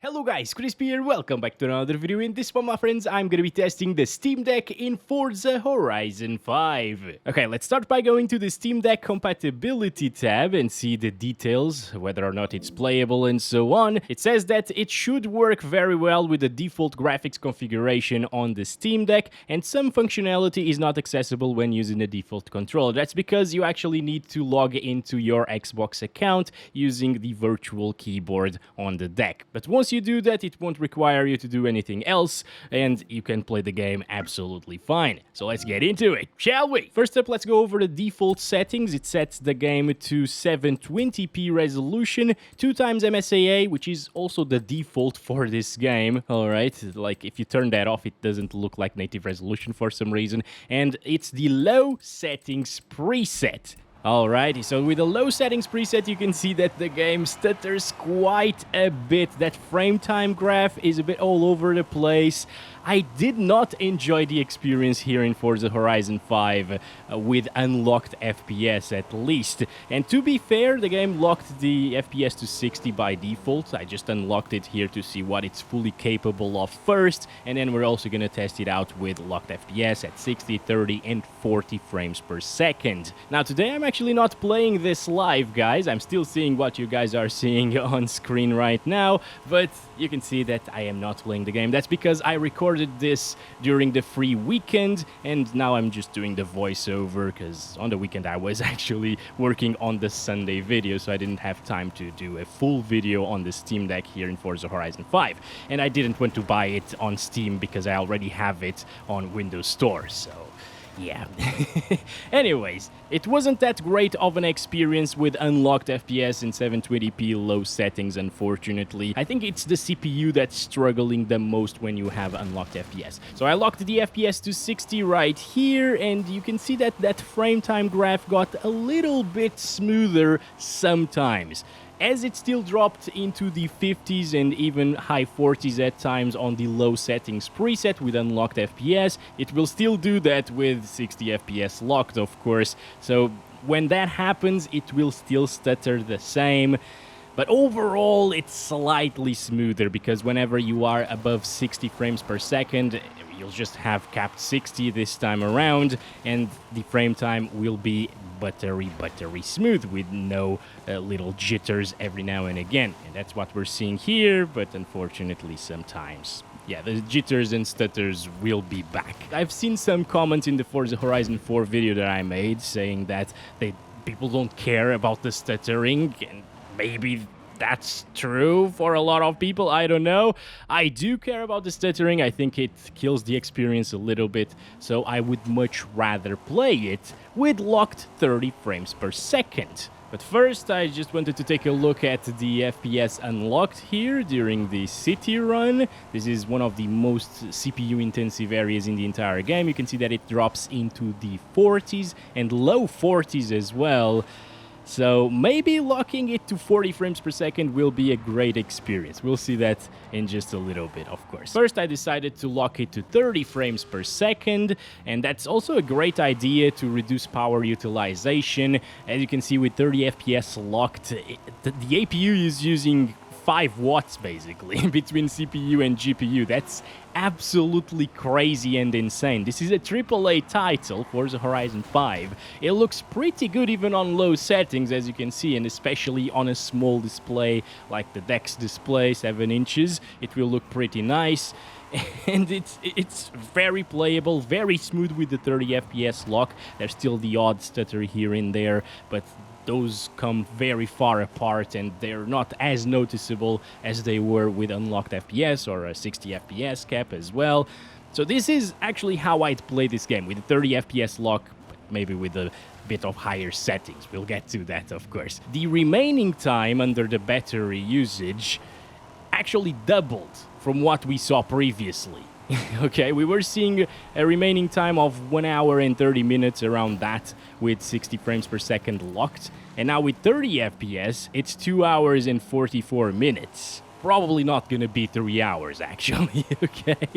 Hello guys, Crispy here, welcome back to another video. In this one, my friends, I'm gonna be testing the Steam Deck in Forza Horizon 5. Okay, let's start by going to the Steam Deck compatibility tab and see the details, whether or not it's playable and so on. It says that it should work very well with the default graphics configuration on the Steam Deck, and some functionality is not accessible when using the default controller. That's because you actually need to log into your Xbox account using the virtual keyboard on the deck. But once you do that, it won't require you to do anything else, and you can play the game absolutely fine. So let's get into it, shall we? First up, let's go over the default settings. It sets the game to 720p resolution, 2x MSAA, which is also the default for this game. Alright, like if you turn that off, it doesn't look like native resolution for some reason. And it's the low settings preset. Alrighty, so with the low settings preset, you can see that the game stutters quite a bit. That frame time graph is a bit all over the place. I did not enjoy the experience here in Forza Horizon 5 with unlocked FPS at least. And to be fair, the game locked the FPS to 60 by default. I just unlocked it here to see what it's fully capable of first, and then we're also going to test it out with locked FPS at 60, 30 and 40 frames per second. Now today I'm actually not playing this live, guys. I'm still seeing what you guys are seeing on screen right now, but you can see that I am not playing the game. That's because I recorded this during the free weekend, and now I'm just doing the voiceover because on the weekend I was actually working on the Sunday video, so I didn't have time to do a full video on the Steam Deck here in Forza Horizon 5. And I didn't want to buy it on Steam because I already have it on Windows Store, so yeah. Anyways, it wasn't that great of an experience with unlocked FPS in 720p low settings, unfortunately. I think it's the CPU that's struggling the most when you have unlocked FPS. So I locked the FPS to 60 right here, and you can see that that frame time graph got a little bit smoother sometimes, as it still dropped into the 50s and even high 40s at times on the low settings preset with unlocked FPS. It will still do that with 60 FPS locked, of course, so when that happens it will still stutter the same. But overall, it's slightly smoother because whenever you are above 60 frames per second, you'll just have capped 60 this time around, and the frame time will be buttery smooth with no little jitters every now and again. And that's what we're seeing here, but unfortunately sometimes, yeah, the jitters and stutters will be back. I've seen some comments in the Forza Horizon 4 video that I made saying that people don't care about the stuttering, and maybe that's true for a lot of people, I don't know. I do care about the stuttering. I think it kills the experience a little bit, so I would much rather play it with locked 30 frames per second. But first, I just wanted to take a look at the FPS unlocked here during the city run. This is one of the most CPU-intensive areas in the entire game. You can see that it drops into the 40s and low 40s as well. So maybe locking it to 40 frames per second will be a great experience. We'll see that in just a little bit, of course. First, I decided to lock it to 30 frames per second, and that's also a great idea to reduce power utilization. As you can see, with 30 FPS locked, the APU is using 5 watts basically between CPU and GPU. That's absolutely crazy and insane. This is a AAA title, Forza Horizon 5. It looks pretty good even on low settings, as you can see, and especially on a small display like the Dex display, 7 inches, it will look pretty nice. And it's very playable, very smooth with the 30 FPS lock. There's still the odd stutter here and there, but those come very far apart and they're not as noticeable as they were with unlocked FPS or a 60 FPS cap as well. So this is actually how I'd play this game, with a 30 FPS lock, maybe with a bit of higher settings. We'll get to that, of course. The remaining time under the battery usage actually doubled from what we saw previously. Okay, we were seeing a remaining time of 1 hour and 30 minutes, around that, with 60 frames per second locked. And now with 30 FPS, it's 2 hours and 44 minutes. probably not gonna be 3 hours actually, okay?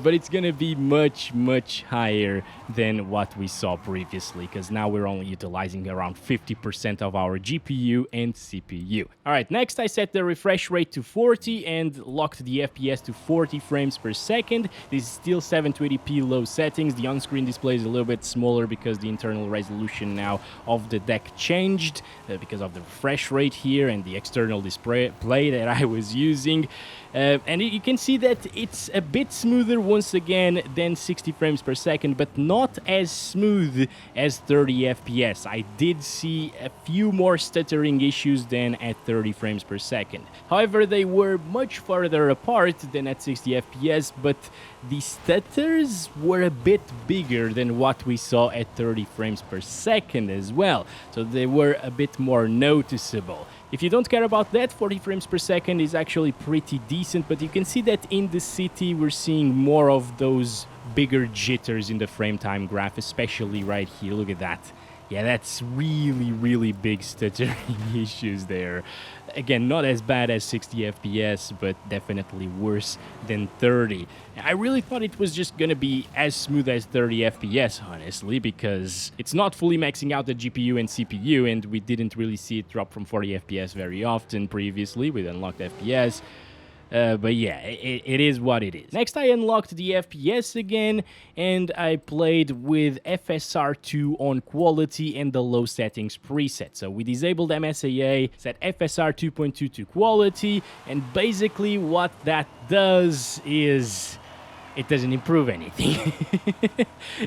But it's gonna be much, much higher than what we saw previously, because now we're only utilizing around 50% of our GPU and CPU. Alright, next I set the refresh rate to 40 and locked the FPS to 40 frames per second. This is still 720p low settings. The on-screen display is a little bit smaller because the internal resolution now of the deck changed because of the refresh rate here and the external display that I was using. And you can see that it's a bit smoother once again than 60 frames per second, but not as smooth as 30 FPS. I did see a few more stuttering issues than at 30 frames per second. However, they were much farther apart than at 60 FPS, but the stutters were a bit bigger than what we saw at 30 frames per second as well, so they were a bit more noticeable. If you don't care about that, 40 frames per second is actually pretty decent, but you can see that in the city we're seeing more of those bigger jitters in the frame time graph, especially right here. Look at that. Yeah, that's really, really big stuttering issues there. Again, not as bad as 60 FPS, but definitely worse than 30. I really thought it was just gonna be as smooth as 30 FPS, honestly, because it's not fully maxing out the GPU and CPU, and we didn't really see it drop from 40 FPS very often previously with unlocked FPS. But yeah, it is what it is. Next, I unlocked the FPS again, and I played with FSR2 on quality and the low settings preset. So we disabled MSAA, set FSR 2.2 to quality, and basically what that does is it doesn't improve anything.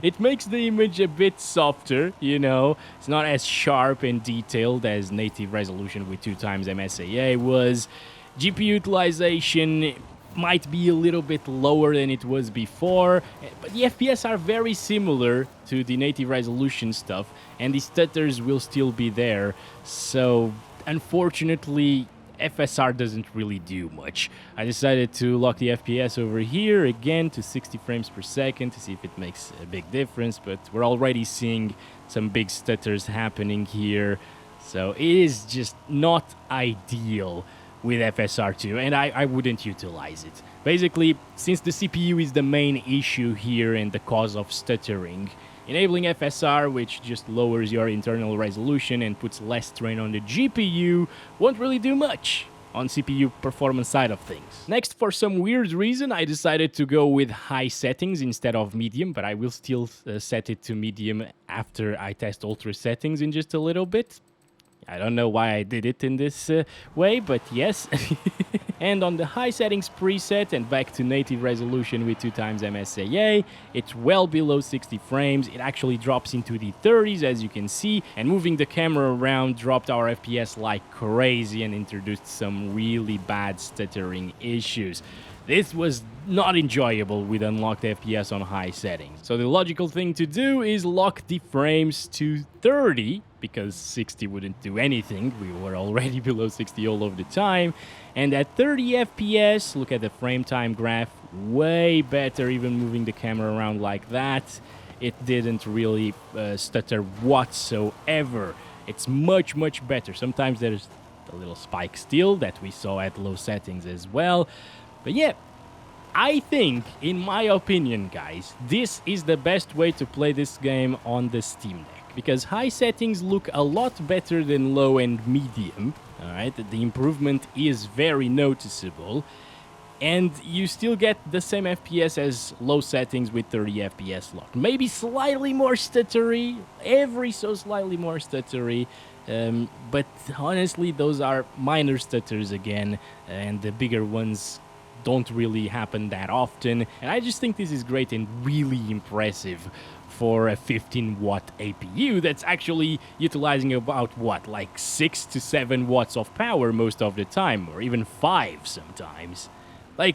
It makes the image a bit softer, you know. It's not as sharp and detailed as native resolution with 2 times MSAA was. GPU utilization might be a little bit lower than it was before, but the FPS are very similar to the native resolution stuff, and the stutters will still be there. So, unfortunately, FSR doesn't really do much. I decided to lock the FPS over here again to 60 frames per second to see if it makes a big difference, but we're already seeing some big stutters happening here. So, it is just not ideal with FSR2, and I wouldn't utilize it. Basically, since the CPU is the main issue here and the cause of stuttering, enabling FSR, which just lowers your internal resolution and puts less strain on the GPU, won't really do much on CPU performance side of things. Next, for some weird reason, I decided to go with high settings instead of medium, but I will still set it to medium after I test ultra settings in just a little bit. I don't know why I did it in this way, but yes. And on the high settings preset and back to native resolution with 2 times MSAA, it's well below 60 frames. It actually drops into the 30s, as you can see, and moving the camera around dropped our FPS like crazy and introduced some really bad stuttering issues. This was not enjoyable with unlocked FPS on high settings. So the logical thing to do is lock the frames to 30, because 60 wouldn't do anything. We were already below 60 all of the time. And at 30 FPS, look at the frame time graph, way better, even moving the camera around like that. It didn't really stutter whatsoever. It's much, much better. Sometimes there's a little spike still that we saw at low settings as well. But yeah, I think, in my opinion, guys, this is the best way to play this game on the Steam Deck, because high settings look a lot better than low and medium. Alright, the improvement is very noticeable, and you still get the same FPS as low settings with 30 FPS locked. Maybe slightly more stuttery, every so slightly more stuttery, but honestly, those are minor stutters again, and the bigger ones don't really happen that often, and I just think this is great and really impressive for a 15-watt APU that's actually utilizing about, what, like 6 to 7 watts of power most of the time, or even 5 sometimes. Like,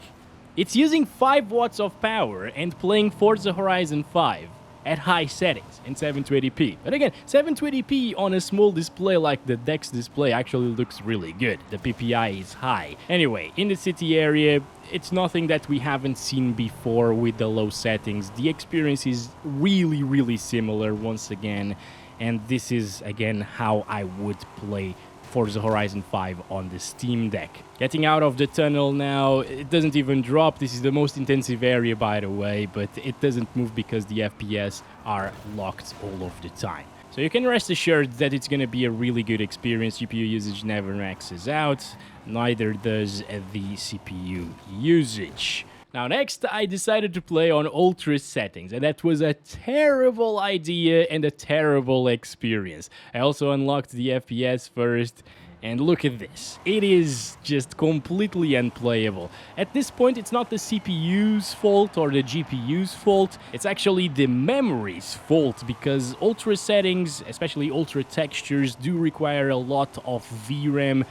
it's using 5 watts of power and playing Forza Horizon 5 at high settings in 720p. But again, 720p on a small display like the Dex display actually looks really good. The PPI is high. Anyway, in the city area, it's nothing that we haven't seen before with the low settings. The experience is really, really similar once again, and this is again how I would play Forza Horizon 5 on the Steam Deck. Getting out of the tunnel now, it doesn't even drop. This is the most intensive area, by the way, but it doesn't move because the FPS are locked all of the time. So you can rest assured that it's going to be a really good experience. GPU usage never maxes out, neither does the CPU usage. Now next, I decided to play on ultra settings, and that was a terrible idea and a terrible experience. I also unlocked the FPS first, and look at this. It is just completely unplayable. At this point, it's not the CPU's fault or the GPU's fault. It's actually the memory's fault, because ultra settings, especially ultra textures, do require a lot of VRAM.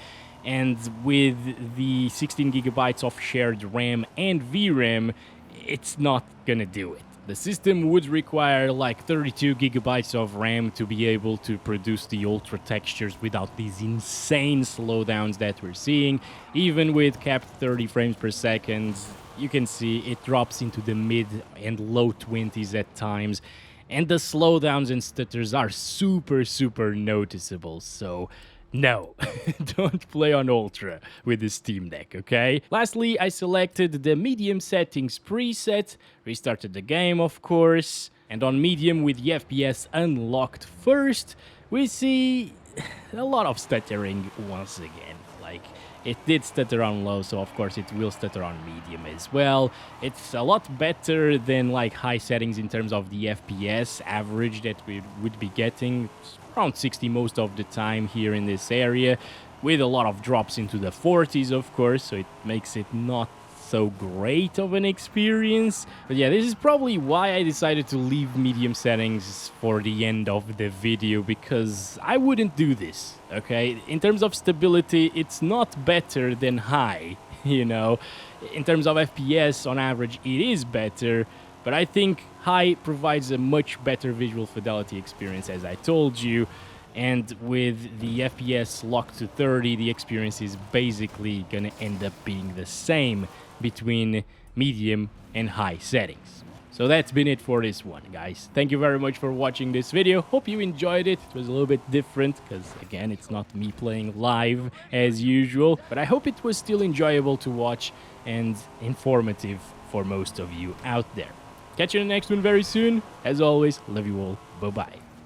And with the 16 gigabytes of shared RAM and VRAM, it's not gonna do it. The system would require like 32 gigabytes of RAM to be able to produce the ultra textures without these insane slowdowns that we're seeing. Even with capped 30 frames per second, you can see it drops into the mid and low 20s at times. And the slowdowns and stutters are super noticeable, so no, don't play on Ultra with the Steam Deck, okay? Lastly, I selected the medium settings preset, restarted the game, of course, and on medium with the FPS unlocked first, we see a lot of stuttering once again. Like, it did stutter on low, so of course it will stutter on medium as well. It's a lot better than like high settings in terms of the FPS average that we would be getting. Around 60 most of the time here in this area, with a lot of drops into the 40s, of course, so it makes it not so great of an experience. But yeah, this is probably why I decided to leave medium settings for the end of the video, because I wouldn't do this, okay? In terms of stability, it's not better than high, you know? In terms of FPS, on average, it is better, but I think high provides a much better visual fidelity experience, as I told you, and with the FPS locked to 30, the experience is basically gonna end up being the same between medium and high settings. So that's been it for this one, guys. Thank you very much for watching this video. Hope you enjoyed it. It was a little bit different because, again, it's not me playing live as usual, but I hope it was still enjoyable to watch and informative for most of you out there. Catch you in the next one very soon. As always, love you all. Bye-bye.